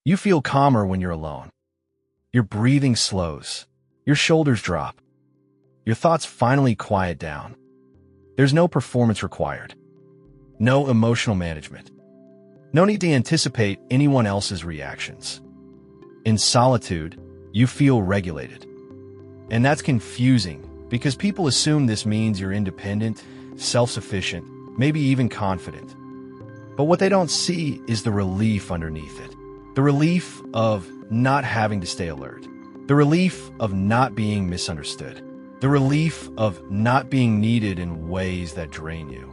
You feel calmer when you're alone. Your breathing slows. Your shoulders drop. Your thoughts finally quiet down. There's no performance required. No emotional management. No need to anticipate anyone else's reactions. In solitude, you feel regulated. And that's confusing because people assume this means you're independent, self-sufficient, maybe even confident. But what they don't see is the relief underneath it. The relief of not having to stay alert. The relief of not being misunderstood. The relief of not being needed in ways that drain you.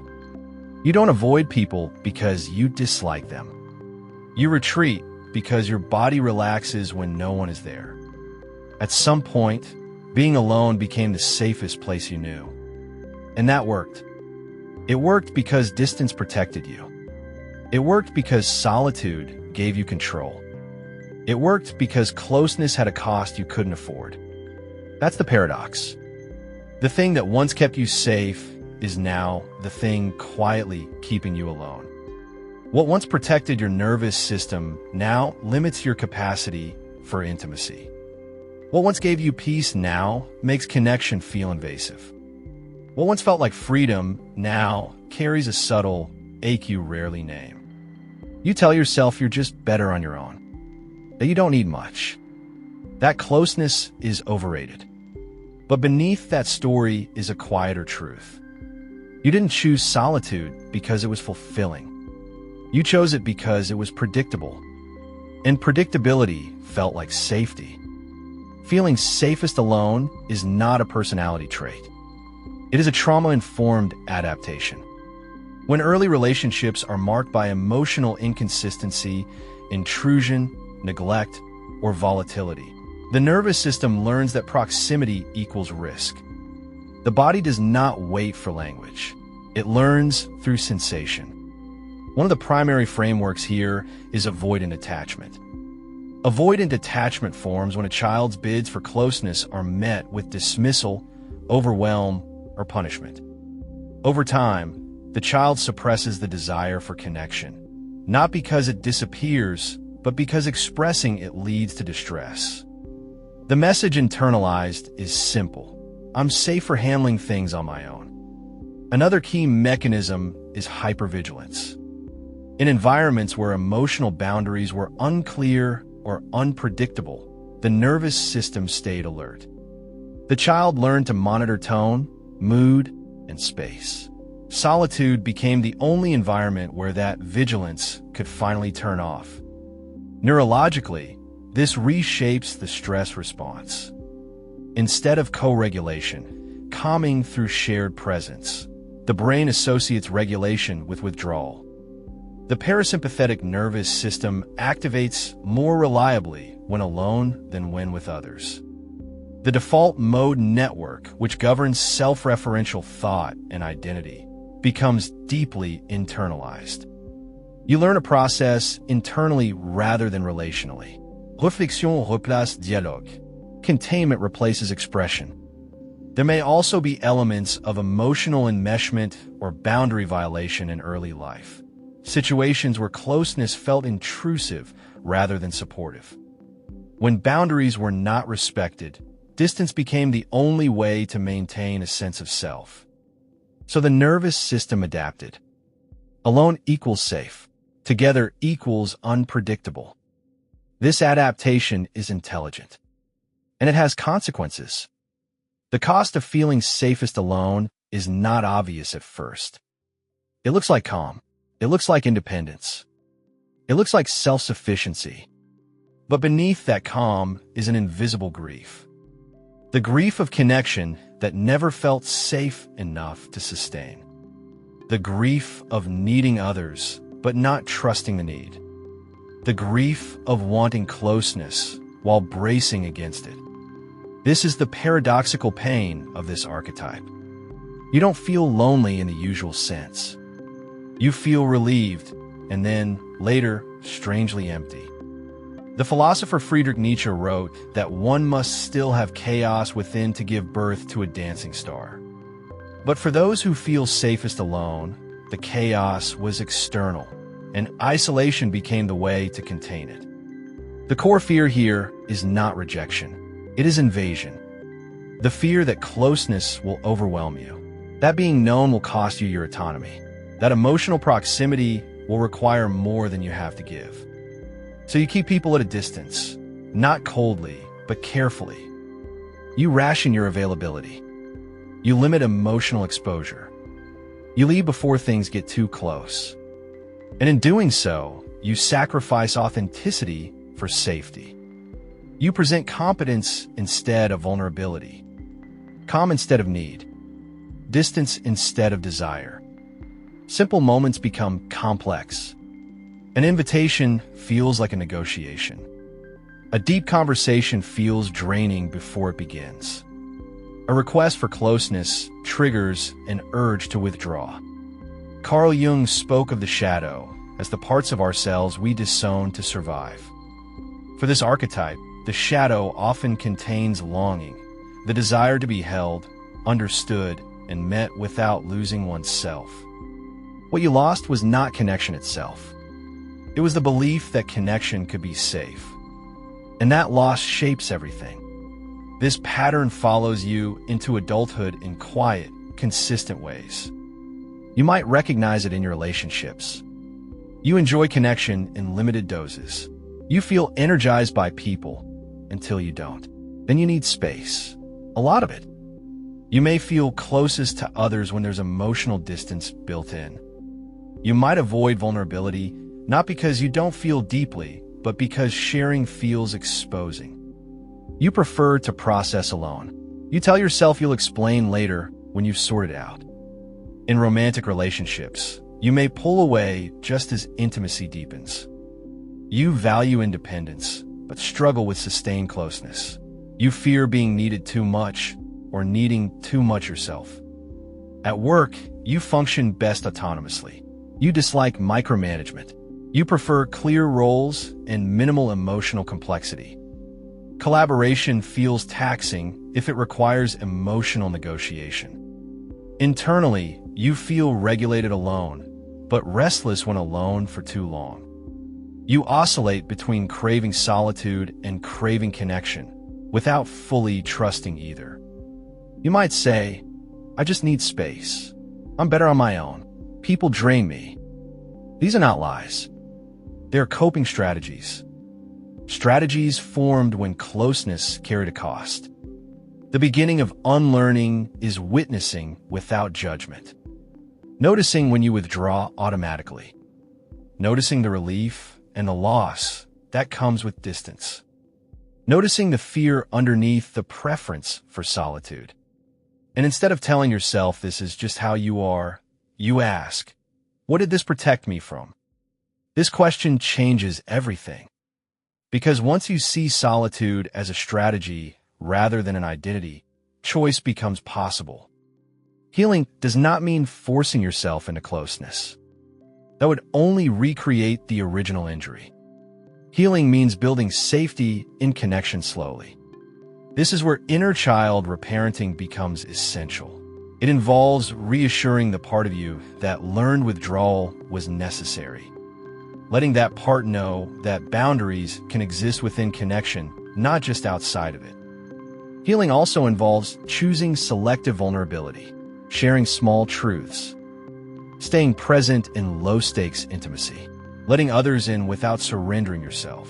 You don't avoid people because you dislike them. You retreat because your body relaxes when no one is there. At some point, being alone became the safest place you knew. And that worked. It worked because distance protected you. It worked because solitude gave you control. It worked because closeness had a cost you couldn't afford. That's the paradox. The thing that once kept you safe is now the thing quietly keeping you alone. What once protected your nervous system now limits your capacity for intimacy. What once gave you peace now makes connection feel invasive. What once felt like freedom now carries a subtle ache you rarely name. You tell yourself you're just better on your own, that you don't need much. That closeness is overrated. But beneath that story is a quieter truth. You didn't choose solitude because it was fulfilling. You chose it because it was predictable. And predictability felt like safety. Feeling safest alone is not a personality trait. It is a trauma-informed adaptation. When early relationships are marked by emotional inconsistency, intrusion, neglect, or volatility, the nervous system learns that proximity equals risk. The body does not wait for language. It learns through sensation. One of the primary frameworks here is avoidant attachment. Avoidant attachment forms when a child's bids for closeness are met with dismissal, overwhelm, or punishment. Over time, the child suppresses the desire for connection, not because it disappears, but because expressing it leads to distress. The message internalized is simple. I'm safe for handling things on my own. Another key mechanism is hypervigilance. In environments where emotional boundaries were unclear or unpredictable, the nervous system stayed alert. The child learned to monitor tone, mood, and space. Solitude became the only environment where that vigilance could finally turn off. Neurologically, this reshapes the stress response. Instead of co-regulation, calming through shared presence, the brain associates regulation with withdrawal. The parasympathetic nervous system activates more reliably when alone than when with others. The default mode network, which governs self-referential thought and identity, becomes deeply internalized. You learn a process internally rather than relationally. Réflexion replace dialogue. Containment replaces expression. There may also be elements of emotional enmeshment or boundary violation in early life. Situations where closeness felt intrusive rather than supportive. When boundaries were not respected, distance became the only way to maintain a sense of self. So the nervous system adapted. Alone equals safe. Together equals unpredictable. This adaptation is intelligent. And it has consequences. The cost of feeling safest alone is not obvious at first. It looks like calm. It looks like independence. It looks like self-sufficiency. But beneath that calm is an invisible grief. The grief of connection that never felt safe enough to sustain. The grief of needing others, but not trusting the need. The grief of wanting closeness while bracing against it. This is the paradoxical pain of this archetype. You don't feel lonely in the usual sense. You feel relieved, and then, later, strangely empty. The philosopher Friedrich Nietzsche wrote that one must still have chaos within to give birth to a dancing star. But for those who feel safest alone, the chaos was external, and isolation became the way to contain it. The core fear here is not rejection. It is invasion. The fear that closeness will overwhelm you. That being known will cost you your autonomy. That emotional proximity will require more than you have to give. So you keep people at a distance, not coldly, but carefully. You ration your availability. You limit emotional exposure. You leave before things get too close. And in doing so, you sacrifice authenticity for safety. You present competence instead of vulnerability. Calm instead of need. Distance instead of desire. Simple moments become complex. An invitation feels like a negotiation. A deep conversation feels draining before it begins. A request for closeness triggers an urge to withdraw. Carl Jung spoke of the shadow as the parts of ourselves we disown to survive. For this archetype, the shadow often contains longing, the desire to be held, understood, and met without losing oneself. What you lost was not connection itself. It was the belief that connection could be safe. And that loss shapes everything. This pattern follows you into adulthood in quiet, consistent ways. You might recognize it in your relationships. You enjoy connection in limited doses. You feel energized by people until you don't. Then you need space. A lot of it. You may feel closest to others when there's emotional distance built in. You might avoid vulnerability, not because you don't feel deeply, but because sharing feels exposing. You prefer to process alone. You tell yourself you'll explain later when you've sorted it out. In romantic relationships, you may pull away just as intimacy deepens. You value independence, but struggle with sustained closeness. You fear being needed too much or needing too much yourself. At work, you function best autonomously. You dislike micromanagement. You prefer clear roles and minimal emotional complexity. Collaboration feels taxing if it requires emotional negotiation. Internally, you feel regulated alone, but restless when alone for too long. You oscillate between craving solitude and craving connection, without fully trusting either. You might say, I just need space. I'm better on my own. People drain me. These are not lies. They're coping strategies. Strategies formed when closeness carried a cost. The beginning of unlearning is witnessing without judgment. Noticing when you withdraw automatically. Noticing the relief and the loss that comes with distance. Noticing the fear underneath the preference for solitude. And instead of telling yourself this is just how you are, you ask, what did this protect me from? This question changes everything. Because once you see solitude as a strategy rather than an identity, choice becomes possible. Healing does not mean forcing yourself into closeness. That would only recreate the original injury. Healing means building safety in connection slowly. This is where inner child reparenting becomes essential. It involves reassuring the part of you that learned withdrawal was necessary. Letting that part know that boundaries can exist within connection, not just outside of it. Healing also involves choosing selective vulnerability, sharing small truths, staying present in low-stakes intimacy, letting others in without surrendering yourself.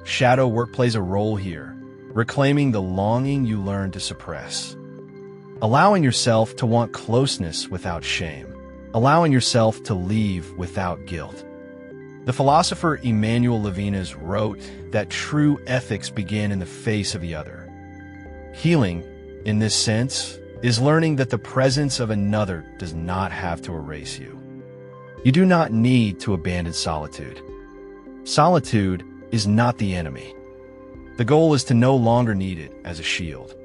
Shadow work plays a role here, reclaiming the longing you learned to suppress. Allowing yourself to want closeness without shame. Allowing yourself to leave without guilt. The philosopher Emmanuel Levinas wrote that true ethics begin in the face of the other. Healing, in this sense, is learning that the presence of another does not have to erase you. You do not need to abandon solitude. Solitude is not the enemy. The goal is to no longer need it as a shield.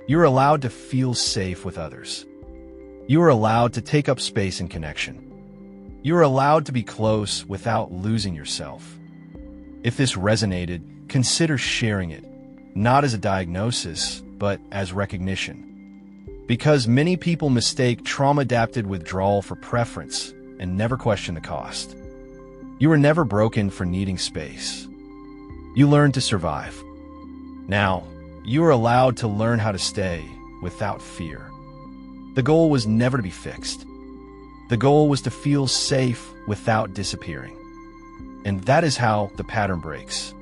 You are allowed to feel safe with others. You are allowed to take up space in connection. You are allowed to be close without losing yourself. If this resonated, consider sharing it, not as a diagnosis, but as recognition. Because many people mistake trauma-adapted withdrawal for preference and never question the cost. You were never broken for needing space. You learned to survive. Now, you are allowed to learn how to stay without fear. The goal was never to be fixed. The goal was to feel safe without disappearing. And that is how the pattern breaks.